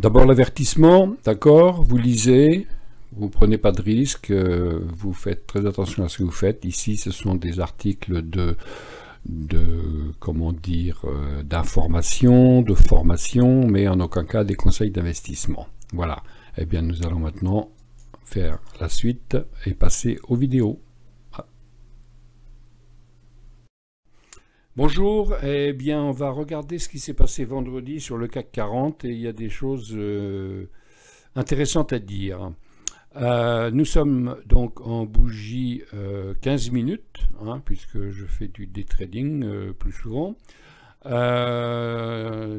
D'abord l'avertissement, d'accord, vous lisez, vous ne prenez pas de risque, vous faites très attention à ce que vous faites. Ici, ce sont des articles comment dire, d'information, de formation, mais en aucun cas des conseils d'investissement. Voilà. Eh bien, nous allons maintenant faire la suite et passer aux vidéos. Bonjour, eh bien on va regarder ce qui s'est passé vendredi sur le CAC 40 et il y a des choses intéressantes à dire. Nous sommes donc en bougie 15 minutes, hein, puisque je fais du day trading plus souvent.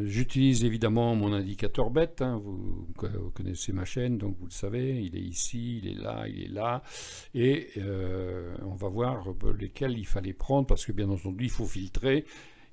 J'utilise évidemment mon indicateur BET, hein, vous connaissez ma chaîne, donc vous le savez, il est ici, il est là, et on va voir lesquels il fallait prendre, parce que bien entendu il faut filtrer.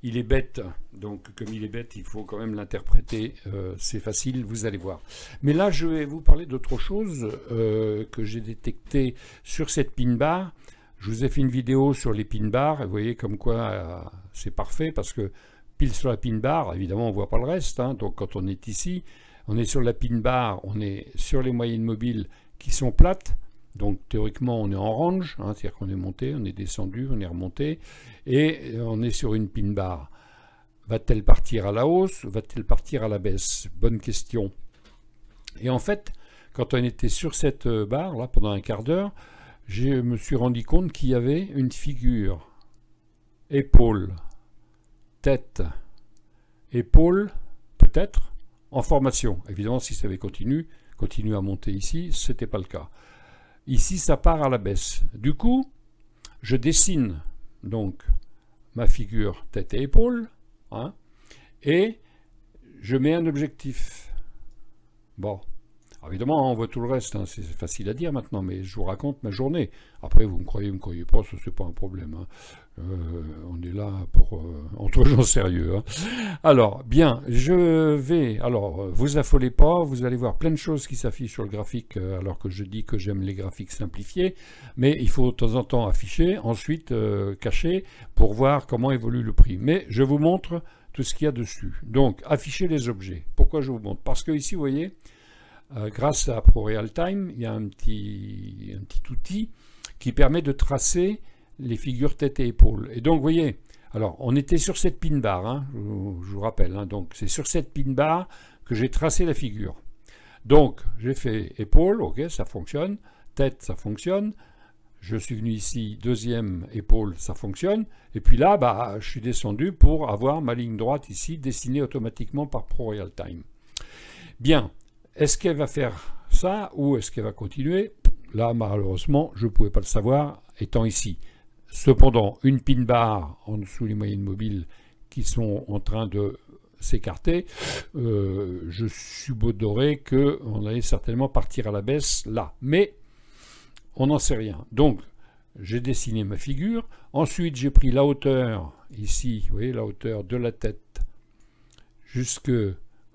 Il est bête, donc comme il est bête, il faut quand même l'interpréter, c'est facile, vous allez voir. Mais là, je vais vous parler d'autre chose que j'ai détecté sur cette pin bar. Je vous ai fait une vidéo sur les pin bars, vous voyez comme quoi c'est parfait, parce que pile sur la pin bar, évidemment on ne voit pas le reste, hein, donc quand on est ici, on est sur la pin bar, on est sur les moyennes mobiles qui sont plates, donc théoriquement on est en range, hein, c'est-à-dire qu'on est monté, on est descendu, on est remonté, et on est sur une pin bar. Va-t-elle partir à la hausse, va-t-elle partir à la baisse? Bonne question. Et en fait, quand on était sur cette barre, là, pendant un quart d'heure, je me suis rendu compte qu'il y avait une figure, épaule, tête, épaule, peut-être, en formation. Évidemment, si ça avait continué à monter ici, ce n'était pas le cas. Ici, ça part à la baisse. Du coup, je dessine donc ma figure tête et épaule, hein, et je mets un objectif. Bon. Alors évidemment, on voit tout le reste, hein, c'est facile à dire maintenant, mais je vous raconte ma journée. Après, vous me croyez pas, ça c'est pas un problème. Hein. On est là pour entre gens sérieux. Hein. Alors, bien, je vais... Alors, vous affolez pas, vous allez voir plein de choses qui s'affichent sur le graphique, alors que je dis que j'aime les graphiques simplifiés, mais il faut de temps en temps afficher, ensuite cacher, pour voir comment évolue le prix. Mais je vous montre tout ce qu'il y a dessus. Donc, afficher les objets. Pourquoi je vous montre? Parce que ici, vous voyez... grâce à ProRealTime, il y a un petit outil qui permet de tracer les figures tête et épaule. Et donc, vous voyez, alors on était sur cette pin bar, hein, je vous rappelle, hein, donc c'est sur cette pin bar que j'ai tracé la figure. Donc, j'ai fait épaule, ok, ça fonctionne, tête, ça fonctionne, je suis venu ici, deuxième épaule, ça fonctionne, et puis là, bah, je suis descendu pour avoir ma ligne droite ici, dessinée automatiquement par ProRealTime. Bien. Est-ce qu'elle va faire ça ou est-ce qu'elle va continuer? Là, malheureusement, je ne pouvais pas le savoir étant ici. Cependant, une pin bar en dessous les moyennes mobiles qui sont en train de s'écarter, je subodorais qu'on allait certainement partir à la baisse là. Mais on n'en sait rien. Donc, j'ai dessiné ma figure. Ensuite, j'ai pris la hauteur, ici, vous voyez, la hauteur de la tête jusque...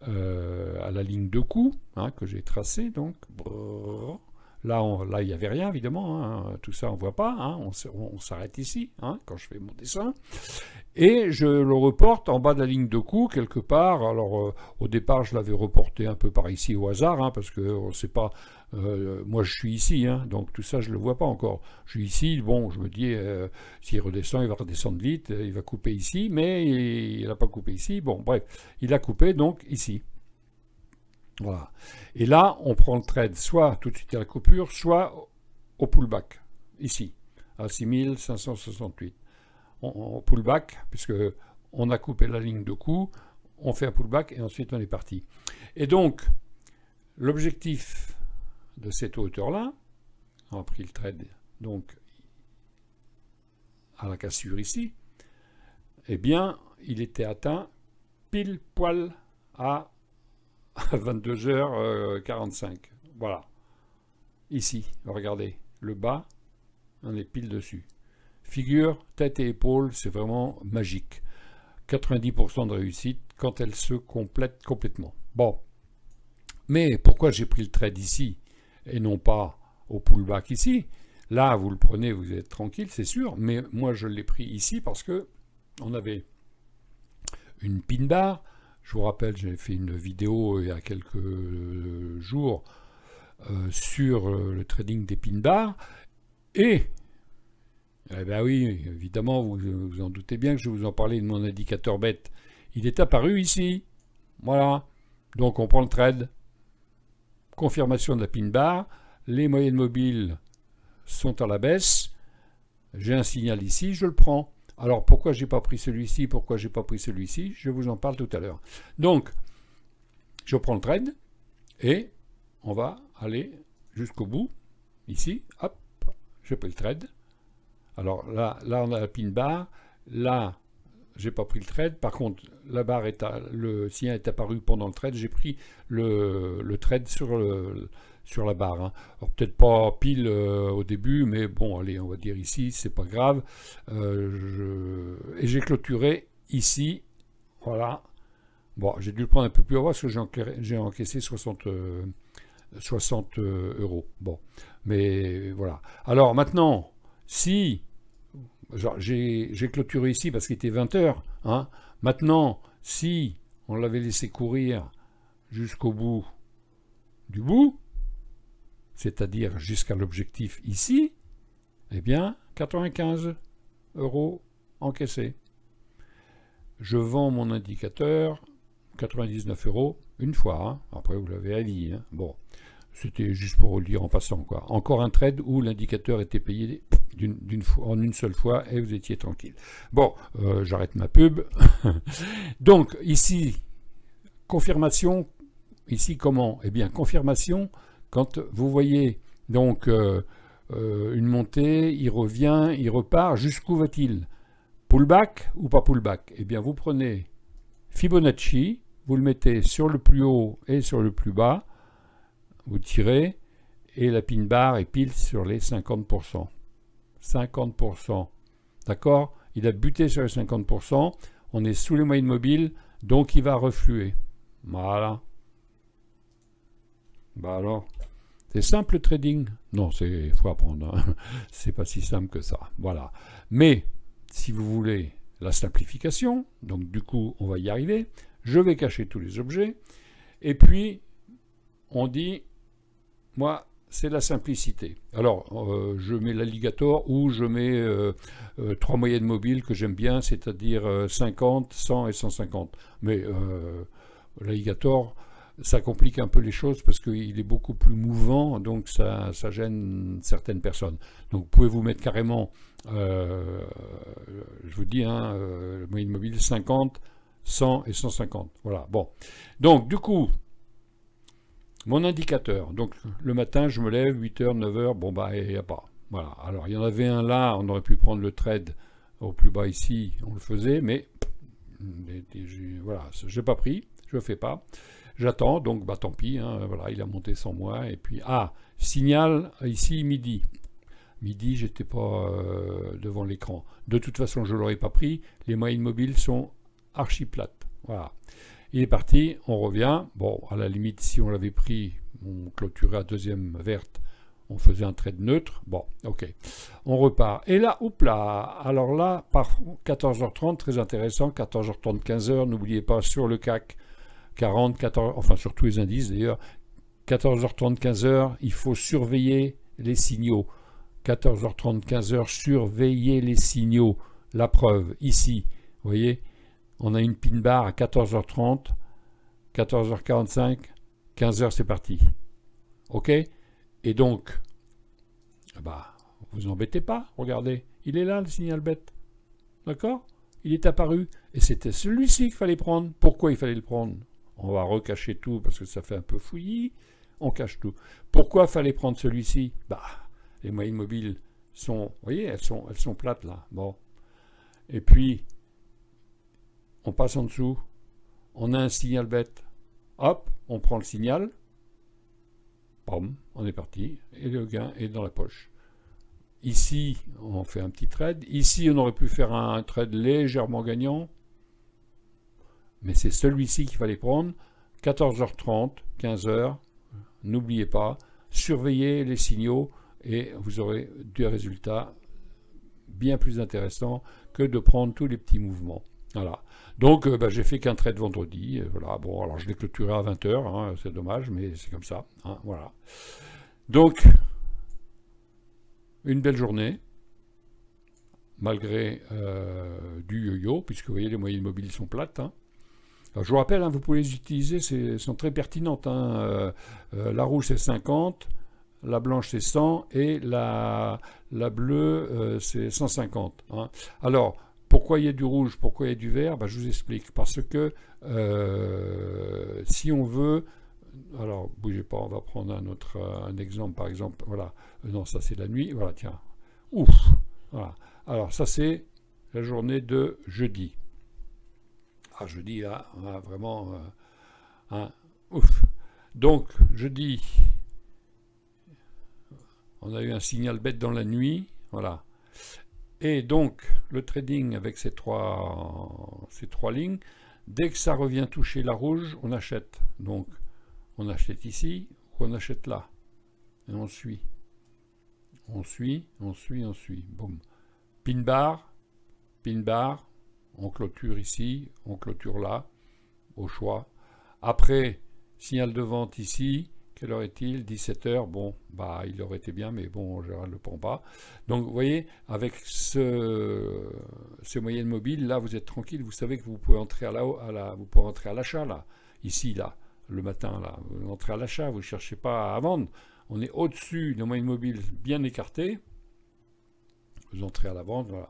à la ligne de coup, hein, que j'ai tracée, donc là il n'y avait rien évidemment, hein, tout ça on ne voit pas, hein, on s'arrête ici, hein, quand je fais mon dessin, et je le reporte en bas de la ligne de coup quelque part. Alors au départ je l'avais reporté un peu par ici au hasard, hein, parce que on sait pas, moi je suis ici, hein, donc tout ça je le vois pas encore, je suis ici, bon je me dis s'il redescend il va redescendre vite, il va couper ici, mais il n'a pas coupé ici, bon bref, il a coupé donc ici. Voilà. Et là, on prend le trade soit tout de suite à la coupure, soit au pullback, ici, à 6568. On pullback, puisque on a coupé la ligne de coup, on fait un pullback et ensuite on est parti. Et donc, l'objectif de cette hauteur-là, on a pris le trade donc à la cassure ici, eh bien, il était atteint pile poil à 22h45. Voilà. Ici, regardez, le bas, on est pile dessus. Figure, tête et épaule, c'est vraiment magique. 90% de réussite quand elle se complète complètement. Bon. Mais pourquoi j'ai pris le trade ici et non pas au pullback ici? Là, vous le prenez, vous êtes tranquille, c'est sûr, mais moi je l'ai pris ici parce que on avait une pin bar. Je vous rappelle, j'ai fait une vidéo il y a quelques jours sur le trading des pin bars. Et, eh ben oui, évidemment, vous vous en doutez bien que je vous en parlais de mon indicateur bête. Il est apparu ici. Voilà. Donc on prend le trade. Confirmation de la pin bar. Les moyennes mobiles sont à la baisse. J'ai un signal ici, je le prends. Alors pourquoi j'ai pas pris celui-ci, pourquoi j'ai pas pris celui-ci, je vous en parle tout à l'heure. Donc, je prends le trade et on va aller jusqu'au bout. Ici, hop, j'ai pris le trade. Alors là on a la pin bar. Là, j'ai pas pris le trade. Par contre, la barre le signal est apparu pendant le trade. J'ai pris le trade sur la barre. Hein. Alors peut-être pas pile au début, mais bon, allez, on va dire ici, c'est pas grave. Et j'ai clôturé ici. Voilà. Bon, j'ai dû le prendre un peu plus haut parce que j'ai encaissé 60 euros. Bon, mais voilà. Alors maintenant, si j'ai clôturé ici parce qu'il était 20 heures. Hein. Maintenant, si on l'avait laissé courir jusqu'au bout du bout, c'est-à-dire jusqu'à l'objectif ici, eh bien, 95 euros encaissés. Je vends mon indicateur, 99 euros, une fois. Hein. Après, vous l'avez avis. Hein. Bon, c'était juste pour le dire en passant, quoi. Encore un trade où l'indicateur était payé en une seule fois et vous étiez tranquille. Bon, j'arrête ma pub. Donc, ici, confirmation. Ici, comment? Eh bien, confirmation, quand vous voyez donc une montée, il revient, il repart, jusqu'où va-t-il? Pullback ou pas pullback? Eh bien, vous prenez Fibonacci, vous le mettez sur le plus haut et sur le plus bas, vous tirez, et la pin bar est pile sur les 50%. 50%. D'accord? Il a buté sur les 50%, on est sous les moyennes mobiles, donc il va refluer. Voilà. Bah alors, c'est simple le trading? Non, il faut apprendre. Hein. C'est pas si simple que ça. Voilà. Mais, si vous voulez la simplification, donc du coup, on va y arriver. Je vais cacher tous les objets. Et puis, on dit, moi, c'est la simplicité. Alors, je mets l'alligator ou je mets 3 moyennes mobiles que j'aime bien, c'est-à-dire 50, 100 et 150. Mais l'alligator, ça complique un peu les choses parce qu'il est beaucoup plus mouvant, donc ça gêne certaines personnes. Donc vous pouvez vous mettre carrément, je vous dis, hein, moyenne mobile 50, 100 et 150. Voilà, bon. Donc du coup, mon indicateur, donc le matin je me lève, 8h, 9h, bon bah il n'y a pas. Voilà, alors il y en avait un là, on aurait pu prendre le trade au plus bas ici, on le faisait, mais voilà, je n'ai pas pris, je ne fais pas. J'attends, donc bah tant pis, hein, voilà, il a monté sans moi. Et puis, signal ici midi. Midi, j'étais pas devant l'écran. De toute façon, je ne l'aurais pas pris. Les moyennes mobiles sont archi plates. Voilà. Il est parti, on revient. Bon, à la limite, si on l'avait pris, on clôturait à deuxième verte, on faisait un trade neutre. Bon, ok. On repart. Et là, hop là. Alors là, par 14h30, très intéressant, 14h30, 15h, n'oubliez pas, sur le CAC, 40, 14, enfin sur tous les indices d'ailleurs, 14h30, 15h, il faut surveiller les signaux. 14h30, 15h, surveiller les signaux. La preuve, ici, vous voyez, on a une pin bar à 14h30, 14h45, 15h, c'est parti. OK? Et donc, bah, vous embêtez pas, regardez, il est là le signal bête. D'accord? Il est apparu. Et c'était celui-ci qu'il fallait prendre. Pourquoi il fallait le prendre? On va recacher tout parce que ça fait un peu fouillis. On cache tout. Pourquoi il fallait prendre celui-ci? Bah, les moyennes mobiles sont, vous voyez, elles sont plates là. Bon. Et puis, on passe en dessous. On a un signal bête. Hop, on prend le signal. Bam, on est parti. Et le gain est dans la poche. Ici, on fait un petit trade. Ici, on aurait pu faire un trade légèrement gagnant. Mais c'est celui-ci qu'il fallait prendre. 14h30, 15h. N'oubliez pas, surveillez les signaux et vous aurez des résultats bien plus intéressants que de prendre tous les petits mouvements. Voilà. Donc, j'ai fait qu'un trade vendredi. Voilà. Bon, alors je l'ai clôturé à 20 h, hein, c'est dommage, mais c'est comme ça. Hein, voilà. Donc, une belle journée, malgré du yo-yo, puisque vous voyez, les moyennes mobiles sont plates. Hein. Alors, je vous rappelle, hein, vous pouvez les utiliser, elles sont très pertinentes. Hein. La rouge, c'est 50, la blanche, c'est 100, et la bleue, c'est 150. Hein. Alors, pourquoi il y a du rouge, pourquoi il y a du vert, je vous explique. Parce que si on veut... Alors, bougez pas, on va prendre un exemple, par exemple. Voilà. Non, ça c'est la nuit. Voilà, tiens. Ouf. Voilà. Alors, ça c'est la journée de jeudi. Ah, jeudi, là, vraiment... ouf. Donc, jeudi, on a eu un signal bête dans la nuit. Voilà. Et donc, le trading avec ces trois lignes, dès que ça revient toucher la rouge, on achète. Donc, on achète ici ou on achète là. Et on suit. On suit, on suit, on suit. Boum. Pin bar, on clôture ici, on clôture là, au choix. Après, signal de vente ici. Quelle heure est-il? 17 h. Bon, il aurait été bien, mais bon, en général, ne le prend pas. Donc, vous voyez, avec ces moyennes mobiles, là, vous êtes tranquille. Vous savez que vous pouvez entrer vous pouvez entrer à l'achat, là. Ici, là, le matin, là. Vous entrez à l'achat, vous ne cherchez pas à vendre. On est au-dessus des moyennes mobiles bien écartées. Vous entrez à la vente, voilà.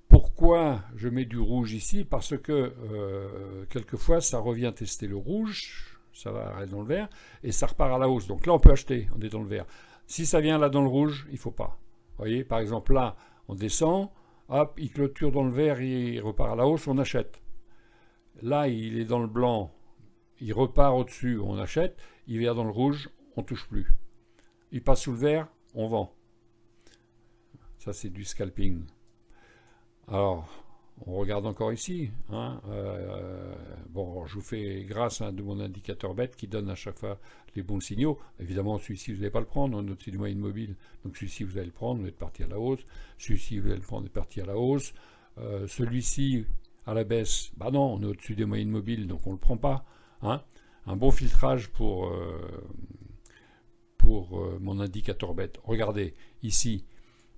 Pourquoi je mets du rouge ici? Parce que, quelquefois, ça revient tester le rouge. Ça va rester dans le vert, et ça repart à la hausse. Donc là, on peut acheter, on est dans le vert. Si ça vient là dans le rouge, il ne faut pas. Vous voyez, par exemple, là, on descend, hop, il clôture dans le vert, il repart à la hausse, on achète. Là, il est dans le blanc, il repart au-dessus, on achète. Il vient dans le rouge, on ne touche plus. Il passe sous le vert, on vend. Ça, c'est du scalping. Alors... on regarde encore ici. Hein, bon, je vous fais grâce de mon indicateur bête qui donne à chaque fois les bons signaux. Évidemment, celui-ci, vous n'allez pas le prendre. On est au-dessus du moyenne mobile. Donc, celui-ci, vous allez le prendre. Vous êtes parti à la hausse. Celui-ci, vous allez le prendre. Vous êtes parti à la hausse. Celui-ci, à la baisse. Non, on est au-dessus des moyennes mobiles. Donc, on ne le prend pas. Hein. Un bon filtrage pour mon indicateur bête. Regardez, ici.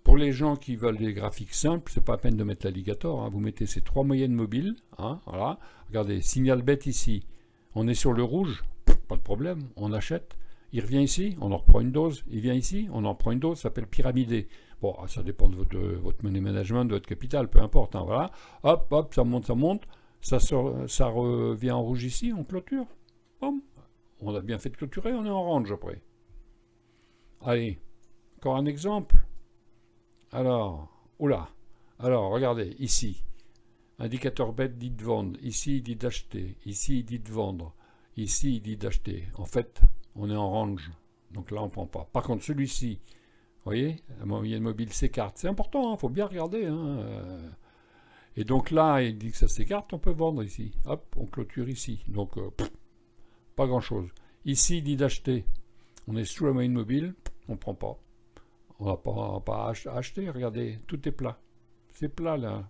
Pour les gens qui veulent des graphiques simples, c'est pas la peine de mettre l'alligator. Hein. Vous mettez ces trois moyennes mobiles. Hein, voilà. Regardez, signal bête ici. On est sur le rouge, pas de problème, on achète. Il revient ici, on en reprend une dose. Il vient ici, on en prend une dose, ça s'appelle pyramidé. Bon, ça dépend de votre money management, de votre capital, peu importe. Hein, voilà. Hop, hop, ça monte, ça revient en rouge ici, on clôture. Boum. On a bien fait de clôturer, on est en range après. Allez, encore un exemple. Alors, oula, alors regardez, ici, indicateur bête dit de vendre, ici il dit d'acheter, ici il dit de vendre, ici il dit d'acheter. En fait, on est en range, donc là on ne prend pas. Par contre, celui-ci, vous voyez, la moyenne mobile s'écarte, c'est important, il faut bien regarder. Hein. Et donc là, il dit que ça s'écarte, on peut vendre ici. Hop, on clôture ici, donc pas grand-chose. Ici il dit d'acheter, on est sous la moyenne mobile, on ne prend pas. On va pas acheter, regardez, tout est plat. C'est plat là.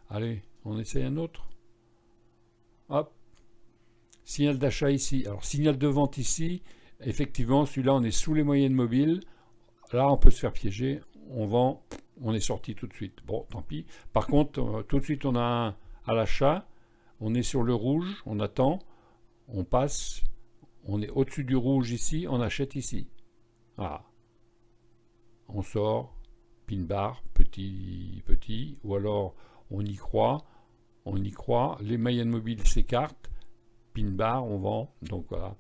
Allez, on essaye un autre. Hop. Signal d'achat ici. Alors, signal de vente ici. Effectivement, celui-là, on est sous les moyennes mobiles. Là, on peut se faire piéger. On vend, on est sorti tout de suite. Bon, tant pis. Par contre, tout de suite, on a un à l'achat. On est sur le rouge, on attend. On passe. On est au-dessus du rouge ici, on achète ici. Voilà. On sort, pin bar, petit, ou alors on y croit, les moyennes mobiles s'écartent, pin bar, on vend, donc voilà.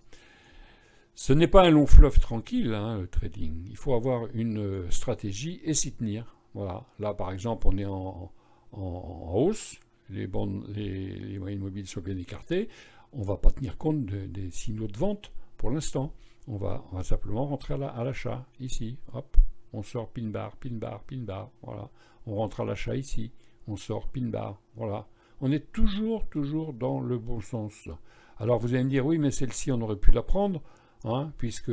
Ce n'est pas un long fleuve tranquille, hein, le trading. Il faut avoir une stratégie et s'y tenir. Voilà. Là, par exemple, on est en hausse, les moyennes mobiles sont bien écartées, on ne va pas tenir compte des signaux de vente pour l'instant. On va simplement rentrer à l'achat, ici, hop. On sort pin bar, voilà. On rentre à l'achat ici, on sort pin bar, voilà. On est toujours dans le bon sens. Alors vous allez me dire, oui, mais celle-ci, on aurait pu la prendre, hein, puisque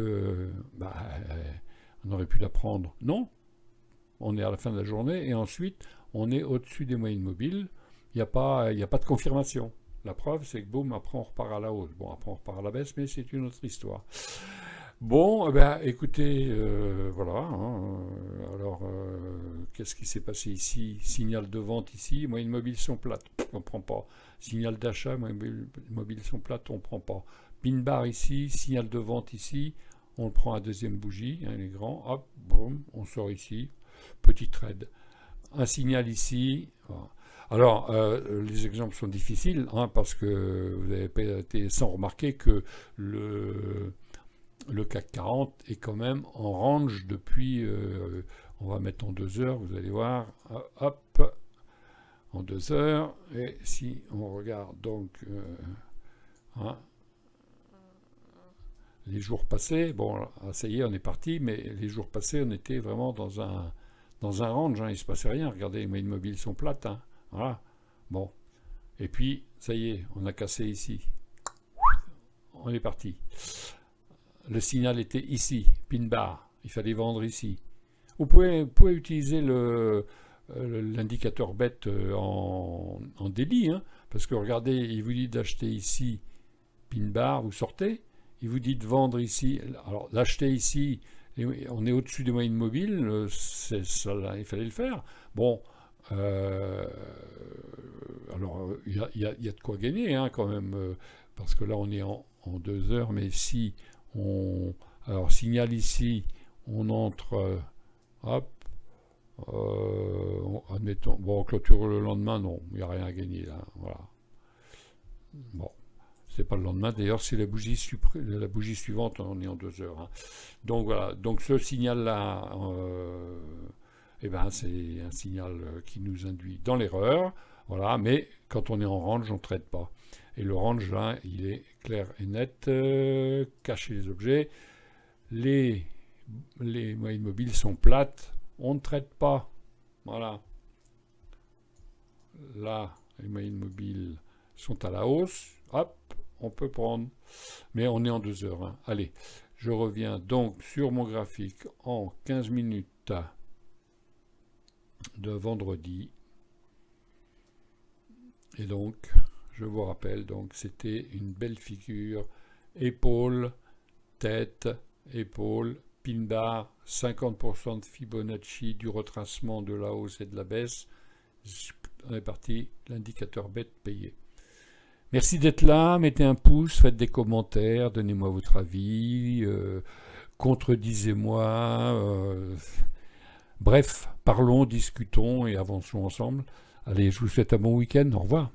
On aurait pu la prendre. Non, on est à la fin de la journée et ensuite on est au-dessus des moyennes mobiles. Il n'y a pas de confirmation. La preuve, c'est que boum, après on repart à la hausse. Bon, après on repart à la baisse, mais c'est une autre histoire. Bon, écoutez, voilà. Alors, qu'est-ce qui s'est passé ici? Signal de vente ici, moyennes mobiles sont plates, on ne prend pas. Signal d'achat, moyennes mobiles sont plates, on ne prend pas. Pin bar ici, signal de vente ici, on le prend à deuxième bougie, hein, les grands, hop, boum, on sort ici, petit trade. Un signal ici, voilà. Alors, les exemples sont difficiles, hein, parce que vous avez pas été sans remarquer que le CAC 40 est quand même en range depuis, on va mettre en 2 heures, vous allez voir, hop, en 2 heures, et si on regarde donc hein, les jours passés, bon, ça y est, on est parti, mais les jours passés, on était vraiment dans un range, hein, il ne se passait rien, regardez, les moyennes mobiles sont plates, hein, voilà, bon, et puis, ça y est, on a cassé ici, on est parti. Le signal était ici, pin bar, il fallait vendre ici. Vous pouvez utiliser l'indicateur BET en daily, hein, parce que regardez, il vous dit d'acheter ici, pin bar, vous sortez, il vous dit de vendre ici, alors d'acheter ici, on est au-dessus des moyennes mobiles, il fallait le faire. Bon, alors il y a de quoi gagner hein, quand même, parce que là on est en 2 heures, mais si alors signal ici, on entre, hop, admettons, bon, on clôture le lendemain, non, il n'y a rien à gagner là, voilà. Bon, c'est pas le lendemain, d'ailleurs c'est la bougie suivante, on est en 2 heures. Hein. Donc voilà, donc ce signal-là, c'est un signal qui nous induit dans l'erreur, voilà, mais quand on est en range, on ne traite pas. Et le range là, il est clair et net, cacher les objets. Les moyennes mobiles sont plates, on ne traite pas. Voilà. Là, les moyennes mobiles sont à la hausse. Hop, on peut prendre. Mais on est en 2 heures. Hein. Allez, je reviens donc sur mon graphique en 15 minutes de vendredi. Et donc, je vous rappelle, donc c'était une belle figure, épaule, tête, épaule, pin bar, 50% de Fibonacci, du retracement de la hausse et de la baisse. On est parti, l'indicateur BET payé. Merci d'être là, mettez un pouce, faites des commentaires, donnez-moi votre avis, contredisez-moi, bref, parlons, discutons et avançons ensemble. Allez, je vous souhaite un bon week-end, au revoir.